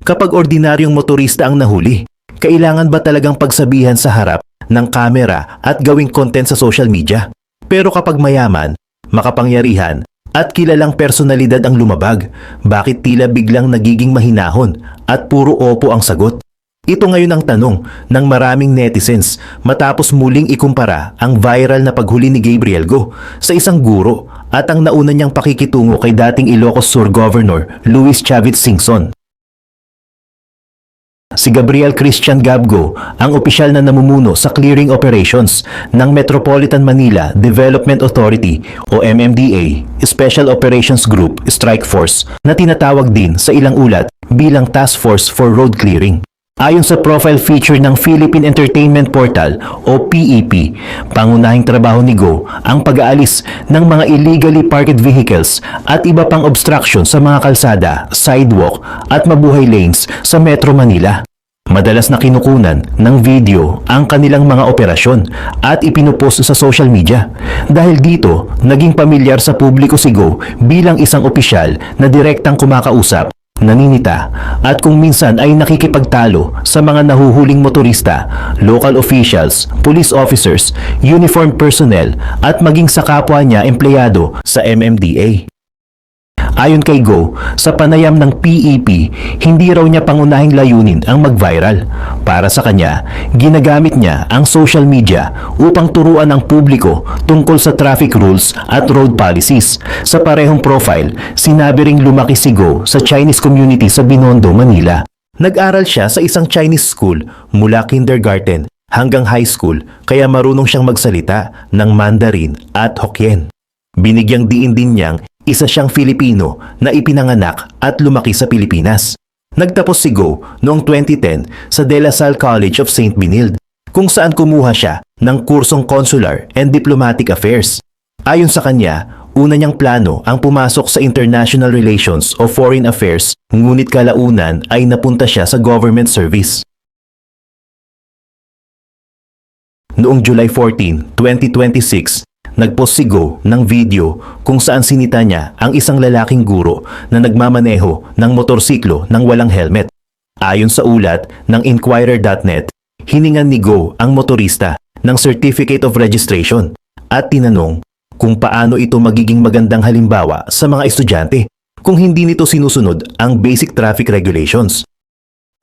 Kapag ordinaryong motorista ang nahuli, kailangan ba talagang pagsabihan sa harap ng kamera at gawing content sa social media? Pero kapag mayaman, makapangyarihan, at kilalang personalidad ang lumabag, bakit tila biglang nagiging mahinahon at puro opo ang sagot? Ito ngayon ang tanong ng maraming netizens matapos muling ikumpara ang viral na paghuli ni Gabriel Go sa isang guro at ang nauna niyang pakikitungo kay dating Ilocos Sur Governor Luis Chavez Singson. Si Gabriel Christian Gabgo ang opisyal na namumuno sa clearing operations ng Metropolitan Manila Development Authority o MMDA Special Operations Group Strike Force na tinatawag din sa ilang ulat bilang Task Force for Road Clearing. Ayon sa profile feature ng Philippine Entertainment Portal o PEP, pangunahing trabaho ni Go ang pag-aalis ng mga illegally parked vehicles at iba pang obstruction sa mga kalsada, sidewalk at mabuhay lanes sa Metro Manila. Madalas na kinukunan ng video ang kanilang mga operasyon at ipinupost sa social media. Dahil dito, naging pamilyar sa publiko si Go bilang isang opisyal na direktang kumakausap, naninita at kung minsan ay nakikipagtalo sa mga nahuhuling motorista, local officials, police officers, uniformed personnel at maging sa kapwa niya empleyado sa MMDA. Ayon kay Go, sa panayam ng PEP, hindi raw niya pangunahing layunin ang mag-viral. Para sa kanya, ginagamit niya ang social media upang turuan ang publiko tungkol sa traffic rules at road policies. Sa parehong profile, sinabi ring lumaki si Go sa Chinese community sa Binondo, Manila. Nag-aral siya sa isang Chinese school mula kindergarten hanggang high school kaya marunong siyang magsalita ng Mandarin at Hokkien. Binigyang diin din niyang isa siyang Filipino na ipinanganak at lumaki sa Pilipinas. Nagtapos si Go noong 2010 sa De La Salle College of St. Benilde, kung saan kumuha siya ng kursong Consular and Diplomatic Affairs. Ayon sa kanya, una niyang plano ang pumasok sa International Relations o Foreign Affairs, ngunit kalaunan ay napunta siya sa government service. Noong July 14, 2026, nagpost si Go ng video kung saan sinita niya ang isang lalaking guro na nagmamaneho ng motorsiklo ng walang helmet. Ayon sa ulat ng Inquirer.net, hiningan ni Go ang motorista ng Certificate of Registration at tinanong kung paano ito magiging magandang halimbawa sa mga estudyante kung hindi nito sinusunod ang basic traffic regulations.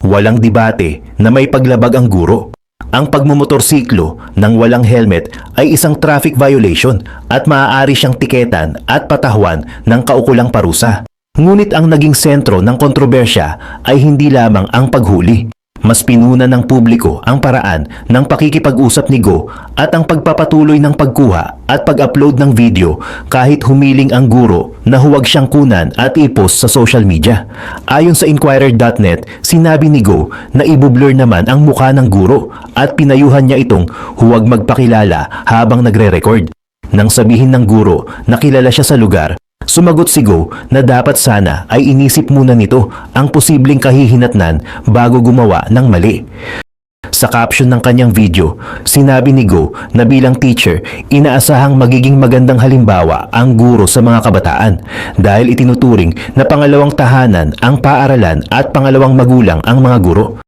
Walang debate na may paglabag ang guro. Ang pagmumotorsiklo ng walang helmet ay isang traffic violation at maaari siyang tiketan at patahwan ng kaukulang parusa. Ngunit ang naging sentro ng kontrobersya ay hindi lamang ang paghuli. Mas pinuna ng publiko ang paraan ng pakikipag-usap ni Go at ang pagpapatuloy ng pagkuha at pag-upload ng video kahit humiling ang guro na huwag siyang kunan at i-post sa social media. Ayon sa Inquirer.net, sinabi ni Go na ibublur naman ang mukha ng guro at pinayuhan niya itong huwag magpakilala habang nagre-record. Nang sabihin ng guro na kilala siya sa lugar, sumagot si Go na dapat sana ay inisip muna nito ang posibleng kahihinatnan bago gumawa ng mali. Sa caption ng kanyang video, sinabi ni Go na bilang teacher, inaasahang magiging magandang halimbawa ang guro sa mga kabataan dahil itinuturing na pangalawang tahanan ang paaralan at pangalawang magulang ang mga guro.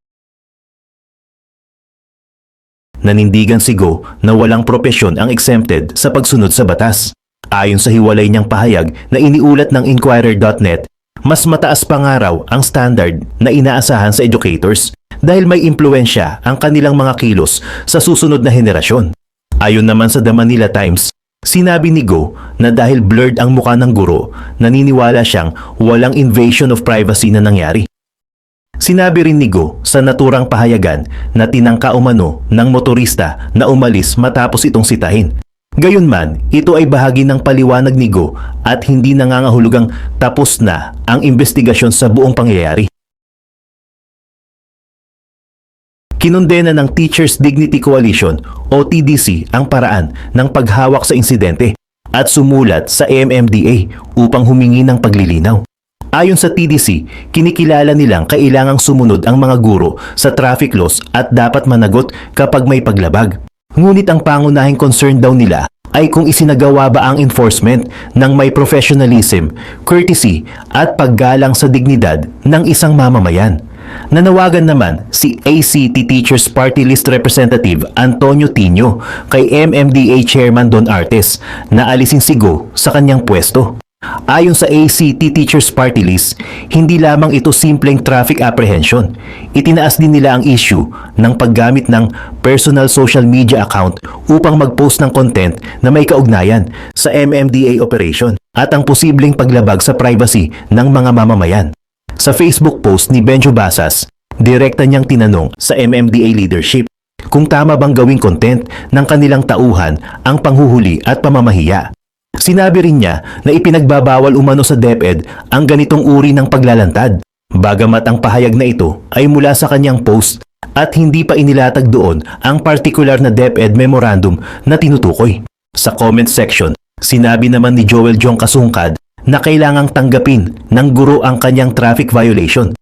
Nanindigan si Go na walang propesyon ang exempted sa pagsunod sa batas. Ayon sa hiwalay niyang pahayag na iniulat ng Inquirer.net, mas mataas pa nga raw ang standard na inaasahan sa educators dahil may impluensya ang kanilang mga kilos sa susunod na henerasyon. Ayon naman sa The Manila Times, sinabi ni Go na dahil blurred ang mukha ng guro, naniniwala siyang walang invasion of privacy na nangyari. Sinabi rin ni Go sa naturang pahayagan na tinangka umano ng motorista na umalis matapos itong sitahin. Gayunman, ito ay bahagi ng paliwanag ni Go at hindi nangangahulugang tapos na ang investigasyon sa buong pangyayari. Kinondena ng Teachers Dignity Coalition o TDC ang paraan ng paghawak sa insidente at sumulat sa MMDA upang humingi ng paglilinaw. Ayon sa TDC, kinikilala nilang kailangang sumunod ang mga guro sa traffic laws at dapat managot kapag may paglabag. Ngunit ang pangunahing concern daw nila ay kung isinagawa ba ang enforcement ng may professionalism, courtesy at paggalang sa dignidad ng isang mamamayan. Nanawagan naman si ACT Teachers Party List Representative Antonio Tino kay MMDA Chairman Don Artes na alisin si Go sa kanyang pwesto. Ayon sa ACT Teachers Party List, hindi lamang ito simpleng traffic apprehension. Itinaas din nila ang issue ng paggamit ng personal social media account upang mag-post ng content na may kaugnayan sa MMDA operation at ang posibleng paglabag sa privacy ng mga mamamayan. Sa Facebook post ni Benjo Basas, direkta niyang tinanong sa MMDA leadership kung tama bang gawing content ng kanilang tauhan ang panghuhuli at pamamahiya. Sinabi rin niya na ipinagbabawal umano sa DepEd ang ganitong uri ng paglalantad, bagamat ang pahayag na ito ay mula sa kanyang post at hindi pa inilatag doon ang partikular na DepEd memorandum na tinutukoy. Sa comment section, sinabi naman ni Joel Jong Kasungkad na kailangang tanggapin ng guro ang kanyang traffic violation.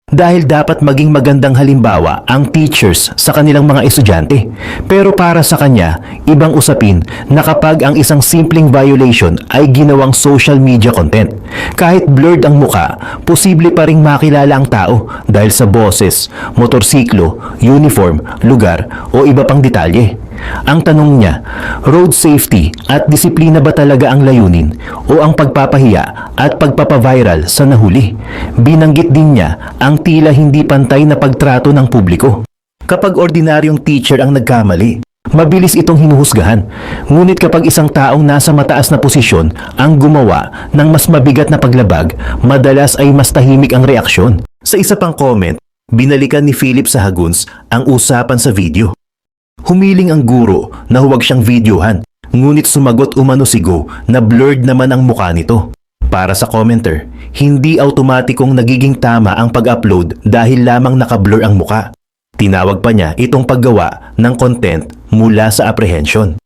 Dahil dapat maging magandang halimbawa ang teachers sa kanilang mga estudyante. Pero para sa kanya, ibang usapin na kapag ang isang simpleng violation ay ginawang social media content. Kahit blurred ang muka, posible pa ring makilala ang tao dahil sa boses, motorsiklo, uniform, lugar o iba pang detalye. Ang tanong niya, road safety at disiplina ba talaga ang layunin o ang pagpapahiya at pagpapaviral sa nahuli? Binanggit din niya ang tila hindi pantay na pagtrato ng publiko. Kapag ordinaryong teacher ang nagkamali, mabilis itong hinuhusgahan. Ngunit kapag isang taong nasa mataas na posisyon ang gumawa ng mas mabigat na paglabag, madalas ay mas tahimik ang reaksyon. Sa isa pang comment, binalikan ni Philip Sahaguns ang usapan sa video. Humiling ang guro na huwag siyang videohan, ngunit sumagot umano si Go na blurred naman ang mukha nito. Para sa commenter, hindi automatikong nagiging tama ang pag-upload dahil lamang nakablur ang muka. Tinawag pa niya itong paggawa ng content mula sa apprehension.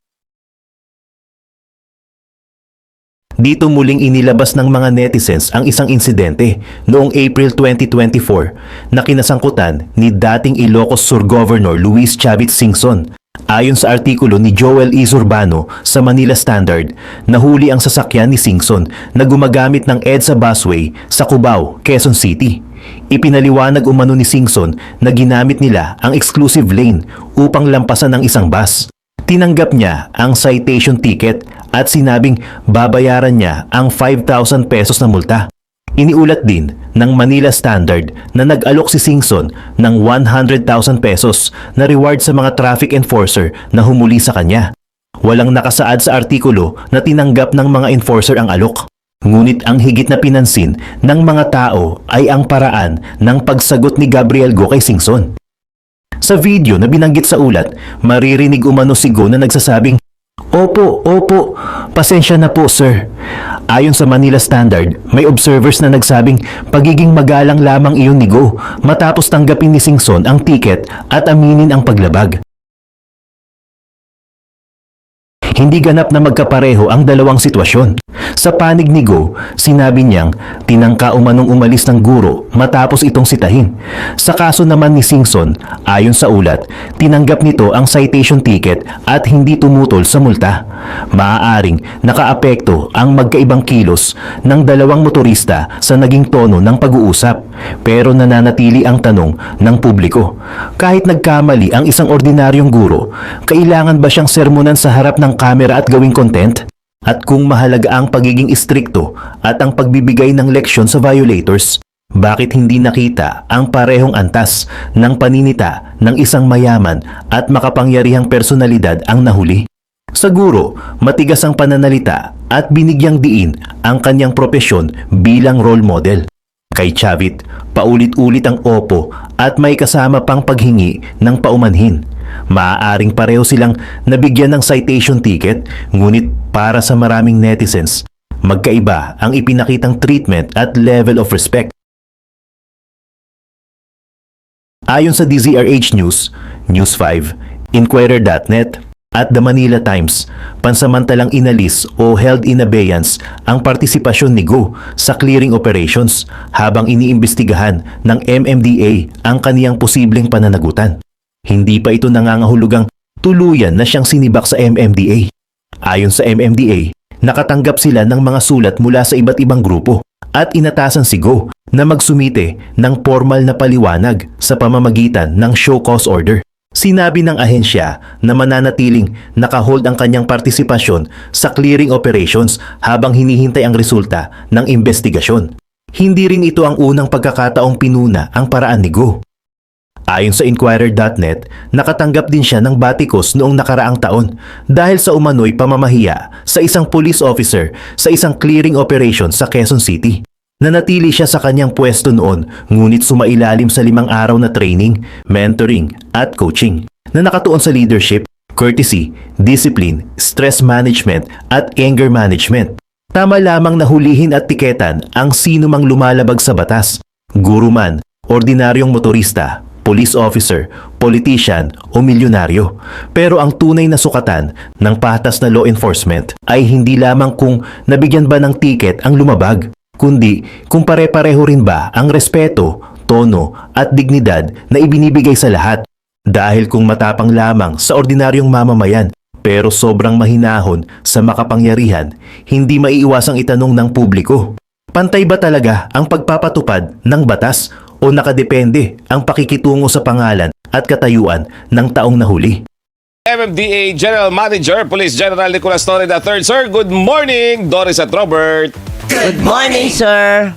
Dito muling inilabas ng mga netizens ang isang insidente noong April 2024 na kinasangkutan ni dating Ilocos Sur Governor Luis Chavit Singson. Ayon sa artikulo ni Joel E. Zurbano sa Manila Standard, nahuli ang sasakyan ni Singson na gumagamit ng EDSA busway sa Cubao, Quezon City. Ipinaliwanag umano ni Singson na ginamit nila ang exclusive lane upang lampasan ng isang bus. Tinanggap niya ang citation ticket at sinabing babayaran niya ang 5,000 pesos na multa. Iniulat din ng Manila Standard na nag-alok si Singson ng 100,000 pesos na reward sa mga traffic enforcer na humuli sa kanya. Walang nakasaad sa artikulo na tinanggap ng mga enforcer ang alok. Ngunit ang higit na pinansin ng mga tao ay ang paraan ng pagsagot ni Gabriel Go kay Singson. Sa video na binanggit sa ulat, maririnig umano si Go na nagsasabing, Opo, pasensya na po sir. Ayon sa Manila Standard, may observers na nagsabing pagiging magalang lamang iyon ni Go matapos tanggapin ni Singson ang ticket at aminin ang paglabag. Hindi ganap na magkapareho ang dalawang sitwasyon. Sa panig ni Go, sinabi niyang tinangka umanong umalis ng guro matapos itong sitahin. Sa kaso naman ni Singson, ayon sa ulat, tinanggap nito ang citation ticket at hindi tumutol sa multa. Maaaring nakaapekto ang magkaibang kilos ng dalawang motorista sa naging tono ng pag-uusap. Pero nananatili ang tanong ng publiko. Kahit nagkamali ang isang ordinaryong guro, kailangan ba siyang sermonan sa harap ng kamera at gawing content? At kung mahalaga ang pagiging istrikto at ang pagbibigay ng leksyon sa violators, bakit hindi nakita ang parehong antas ng paninita ng isang mayaman at makapangyarihang personalidad ang nahuli? Sa guro, matigas ang pananalita at binigyang diin ang kanyang propesyon bilang role model. Kay Chavit, paulit-ulit ang opo at may kasama pang paghingi ng paumanhin. Maaaring pareho silang nabigyan ng citation ticket, ngunit para sa maraming netizens, magkaiba ang ipinakitang treatment at level of respect. Ayon sa DZRH News, News 5, Inquirer.net at The Manila Times, pansamantalang inalis o held in abeyance ang partisipasyon ni Go sa clearing operations habang iniimbestigahan ng MMDA ang kaniyang posibleng pananagutan. Hindi pa ito nangangahulugang tuluyan na siyang sinibak sa MMDA. Ayon sa MMDA, nakatanggap sila ng mga sulat mula sa iba't ibang grupo at inatasan si Go na magsumite ng formal na paliwanag sa pamamagitan ng show cause order. Sinabi ng ahensya na mananatiling nakahold ang kanyang partisipasyon sa clearing operations habang hinihintay ang resulta ng investigasyon. Hindi rin ito ang unang pagkakataong pinuna ang paraan ni Go. Ayon sa Inquirer.net, nakatanggap din siya ng batikos noong nakaraang taon dahil sa umano'y pamamahiya sa isang police officer sa isang clearing operation sa Quezon City. Nanatili siya sa kanyang pwesto noon ngunit sumailalim sa 5 araw na training, mentoring at coaching na nakatuon sa leadership, courtesy, discipline, stress management at anger management. Tama lamang na hulihin at tiketan ang sino mang lumalabag sa batas, guro man, ordinaryong motorista, police officer, politician o milyonaryo. Pero ang tunay na sukatan ng patas na law enforcement ay hindi lamang kung nabigyan ba ng tiket ang lumabag, kundi kung pare-pareho rin ba ang respeto, tono at dignidad na ibinibigay sa lahat. Dahil kung matapang lamang sa ordinaryong mamamayan pero sobrang mahinahon sa makapangyarihan, hindi maiiwasang itanong ng publiko, pantay ba talaga ang pagpapatupad ng batas o nakadepende ang pakikitungo sa pangalan at katayuan ng taong nahuli? MMDA General Manager, Police General Nicolas Torre III. Sir, good morning. Doris at Robert. Good morning, sir.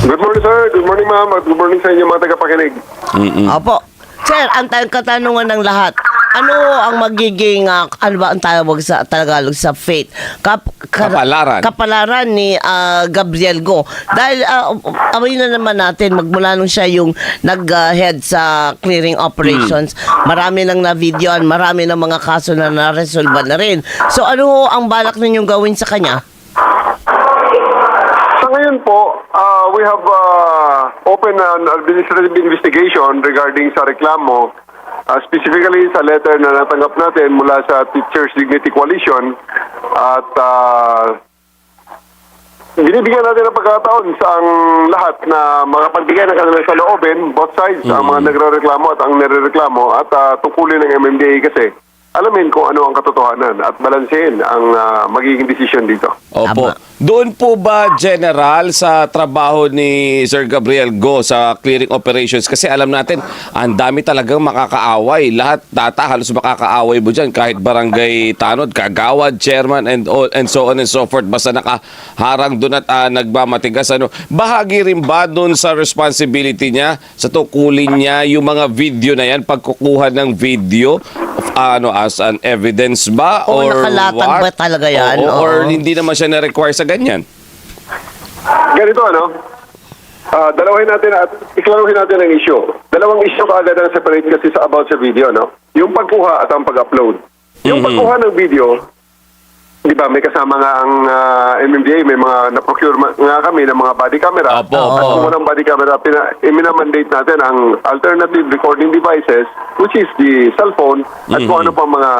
Good morning, sir. Good morning, ma'am. At good morning sa inyo mga tagapakinig. Opo. Sir, ang katanungan ng lahat, ano ang magiging, ano ba ang tawag sa Tagalog sa fate? Kapalaran. Kapalaran ni Gabriel Go. Dahil, amoy na naman natin, magmula nung siya yung nag-head sa clearing operations, marami nang na-videoan, marami ng mga kaso na na-resolve na rin. So, ano ang balak ninyong gawin sa kanya? Sa ngayon po, we have opened an administrative investigation regarding sa reklamo, specifically sa letter na natanggap natin mula sa Teachers Dignity Coalition at binibigyan natin ng pagkakataon sa ang lahat na makapagbigay ng kanilang saloobin, both sides, ang mga nagre-reklamo at ang nire-reklamo at tungkulin ng MMDA kasi alamin kung ano ang katotohanan at balansehin ang magiging desisyon dito. Opo. Tama. Doon po ba, General, sa trabaho ni Sir Gabriel Go sa clearing operations? Kasi alam natin, ang dami talagang makakaaway. Lahat, halos makakaaway mo dyan. Kahit barangay tanod, kagawad, chairman, and so on and so forth. Basta nakaharang doon at nagmamatigas. Bahagi rin ba doon sa responsibility niya, sa tukulin niya, yung mga video na yan, pagkukuha ng video, as an evidence ba? O Or nakalatag what? ba talaga yan? Or hindi naman siya na-require sa ganyan? Ganito, dalawahin natin at iklaruhin natin ang issue. Dalawang issue kaagad ang separate kasi sa about sa video, yung pagkuha at ang pag-upload. Yung pagkuha ng video, di ba, may kasama nga ang MMDA, may mga na-procure nga kami ng mga body camera. Opo, At opo. kung ng body camera, minamandate natin ang alternative recording devices, which is the cellphone, at kung ano pa mga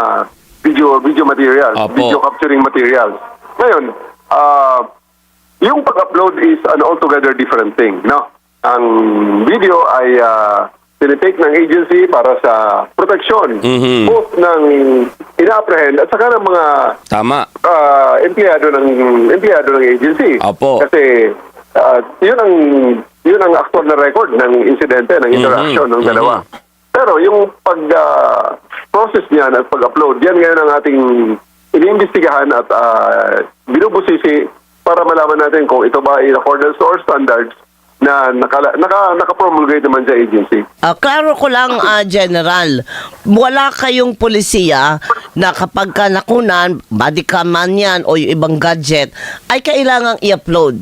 video materials, Opo. video capturing materials. Ngayon, yung pag-upload is an altogether different thing. No? Ang video ay tinitake ng agency para sa proteksyon both ng ina-apprehend at saka ng mga Tama. empleyado ng agency. Opo. Kasi yun ang actual na record ng insidente, ng interaction ng dalawa. Pero yung process niyan at pag-upload, yan ngayon ang ating iniimbestigahan at binubusisi para malaman natin kung ito ba in accordance to our standards na naka-promulgate naman sa agency. Klaro ko lang, General, wala kayong polisiya na kapag ka nakunan, body cam man yan o yung ibang gadget, ay kailangang i-upload.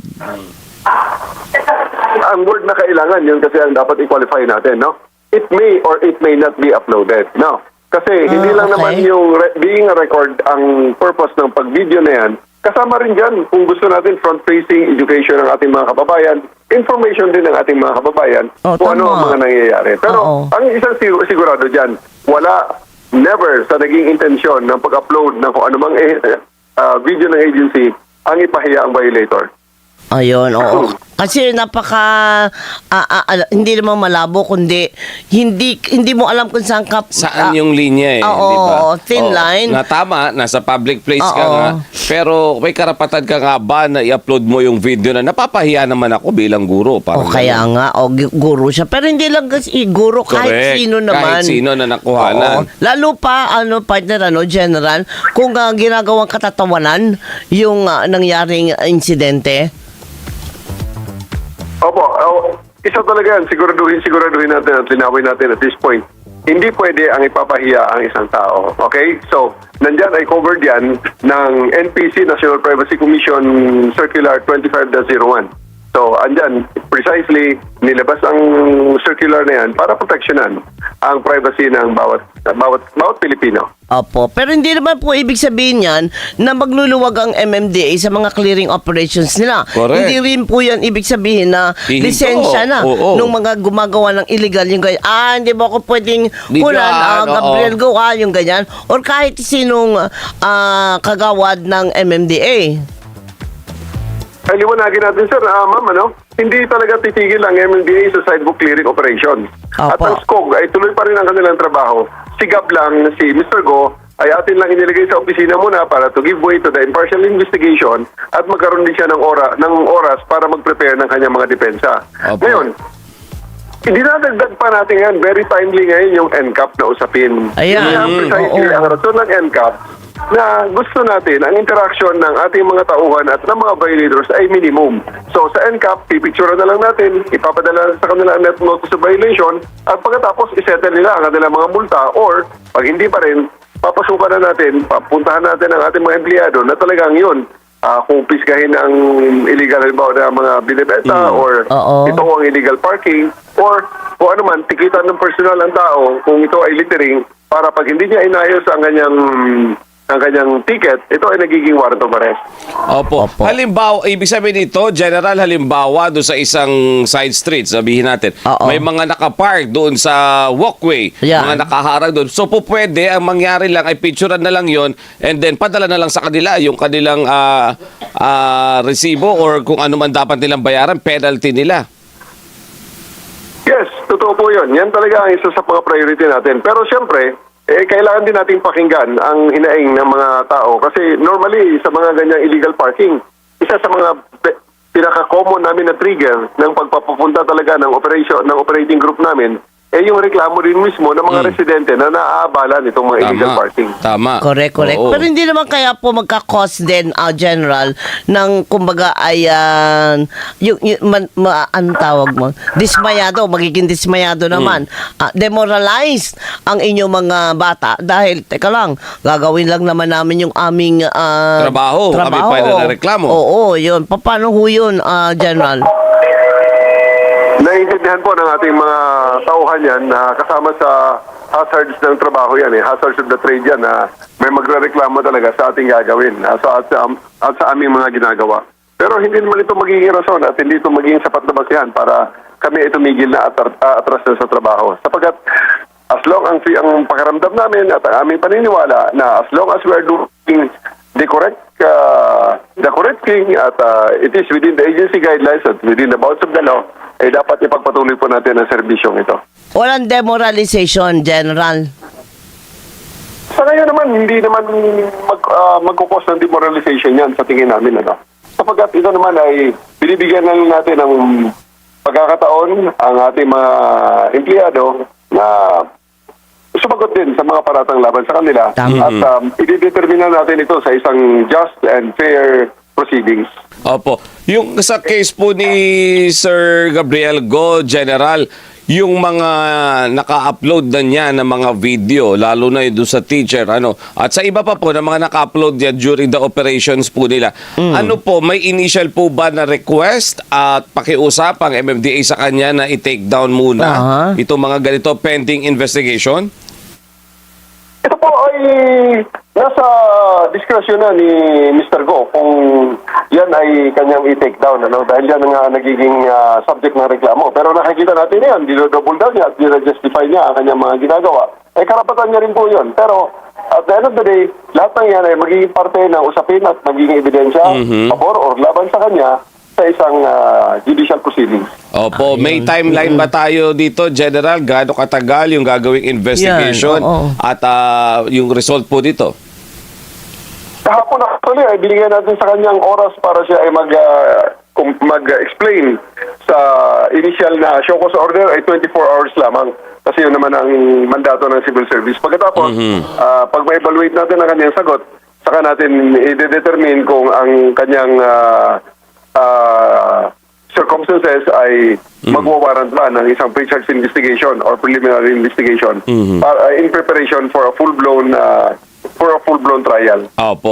Ang word na kailangan, yun kasi ang dapat i-qualify natin, no? It may or it may not be uploaded, no? Kasi hindi lang okay. naman yung being a record ang purpose ng pag-video na yan. Kasama rin dyan, kung gusto natin front-facing education ng ating mga kababayan, information din ng ating mga kababayan kung ano ang mga nangyayari. Pero ang isang sigurado dyan, never sa naging intensyon ng pag-upload ng kung anumang video ng agency ang ipahiya ang violator. Ayun, oo. Kasi hindi naman malabo, kundi hindi mo alam kung saan ka... Saan yung linya Oo, di ba? thin line. Na tama, nasa public place ka Oo. nga. Pero may karapatan ka nga ba na i-upload mo yung video na napapahiya naman ako bilang guro? Parang Kaya ganun. nga, guro siya. Pero hindi lang kasi guro, kahit Correct. sino naman. Kahit sino na nakuhanan. Oo. Lalo pa, partner, general, kung ginagawang katatawanan yung nangyaring insidente. Opo, isa talaga yan. Siguraduhin natin at linawin natin at this point. Hindi pwede ang ipapahiya ang isang tao. Okay? So, nandyan ay covered yan ng NPC, National Privacy Commission Circular 25-01. So, andyan, precisely, nilabas ang circular na yan para proteksyonan ang privacy ng bawat Pilipino. Opo. Pero hindi naman po ibig sabihin yan na magluluwag ang MMDA sa mga clearing operations nila. Correct. Hindi rin po yan ibig sabihin na Hindi lisensya to. na Oo. nung mga gumagawa ng illegal yung ganyan. Hindi mo ako pwedeng Di kunan, dyan, Gabriel Go, yung ganyan. Or kahit sinong kagawad ng MMDA. Ay, liwanagin natin, sir, ma'am, hindi talaga titigil ang MMDA sa sidebook clearing operation. At Opo. ang SCOG ay tuloy pa rin ang kanilang trabaho. Sigap lang si Mr. Go ay atin lang inilagay sa opisina muna para to give way to the impartial investigation at magkaroon din siya ng oras para mag-prepare ng kanyang mga depensa. Opo. Ngayon, hindi nadagdag pa natin yan. Very timely ngayon yung NCAP na usapin. Ayan. Yun ang precisely Oo. ang rason ng NCAP na gusto natin ang interaction ng ating mga tauhan at ng mga violators ay minimum. So sa NCAP, pipicture na lang natin, ipapadala sa kanila ang net notice of violation at pagkatapos isettle nila ang kanilang mga multa or pag hindi pa rin, papasukan na natin, papuntahan natin ang ating mga empleyado na talagang yun, kung piskahin ang illegal halimbawa na mga binibenta or Oo. ito ang illegal parking or kung ano man, tikitan ng personal ang tao kung ito ay littering para pag hindi niya inayos ang kanyang ticket, ito ay nagiging warrant of arrest. Opo. Opo. Halimbawa, ibig sabihin nito, general, halimbawa doon sa isang side street, sabihin natin, Oo. may mga nakapark doon sa walkway, Yan. mga nakaharang doon. So po pwede, ang mangyari lang ay picturean na lang yon and then padala na lang sa kanila yung kanilang resibo or kung ano man dapat nilang bayaran, penalty nila. Yes, totoo po yun. Yan talaga ang isa sa mga priority natin. Pero siyempre, kailangan din nating pakinggan ang hinaing ng mga tao. Kasi normally, sa mga ganyang illegal parking, isa sa mga pinaka-common namin na trigger ng pagpapapunta talaga ng operating group namin, yung reklamo din mismo ng mga residente na naaabalan itong mga illegal parking. Tama. Correct. Oo. Pero hindi naman kaya po magka-cause din, general, ng kumbaga ay, anong tawag mo? Magiging dismayado naman. Demoralized ang inyong mga bata dahil, teka lang, gagawin lang naman namin yung aming Trabaho. Kami pa na reklamo. Oo, yun. Paano ho yun, general? Naiintindihan po ng ating mga tauhan yan na kasama sa hazards ng trabaho yan, hazards of the trade yan na may magre-reklamo talaga sa ating gagawin at sa aming mga ginagawa. Pero hindi naman ito magiging rason at hindi ito magiging sapat na basihan para kami ay tumigil na atras na sa trabaho. Sapagkat as long ang pakaramdam namin at ang aming paniniwala na as long as we are doing the correct thing at it is within the agency guidelines at within the bounds of the law, dapat ipagpatuloy po natin ang serbisyong ito. Walang demoralization, general. Sa ngayon naman, hindi naman magkukos ng demoralization yan sa tingin namin. Sapagkat ito naman ay binibigyan na lang natin ng pagkakataon ang ating mga empleyado na sumagot din sa mga paratang laban sa kanila. Tama. At i-determine natin ito sa isang just and fair proceedings. Opo. Yung sa case po ni Sir Gabriel Go, General, yung mga naka-upload na niya ng mga video, lalo na doon sa teacher, at sa iba pa po na mga naka-upload niya during the operations po nila. Ano po, may initial po ba na request at pakiusap ang MMDA sa kanya na i-take down muna itong mga ganito pending investigation? Ito po ay nasa discretion na ni Mr. Go kung yan ay kanyang i-take down dahil yan nga nagiging subject ng reklamo. Pero nakikita natin yan, dinodouble down niya at dinojustify niya ang kanyang mga ginagawa. Karapatan niya rin po yun. Pero at the end of the day, lahat ng yan ay magiging parte ng usapin at magiging ebidensya, pabor or laban sa kanya sa isang judicial proceedings. Opo, may timeline ba tayo dito, General? Gaano katagal yung gagawing investigation Yan, oo. at yung result po dito? Kahapon actually, ay binigyan natin sa kanyang oras para siya ay mag-explain sa initial na show cause order ay 24 hours lamang. Kasi yun naman ang mandato ng civil service. Pagkatapos, pag ma-evaluate natin ang kanyang sagot, saka natin i-determine kung ang kanyang circumstances ay magwawarrant ba ng isang pre-charge investigation or preliminary investigation para in preparation for a full-blown trial. Opo.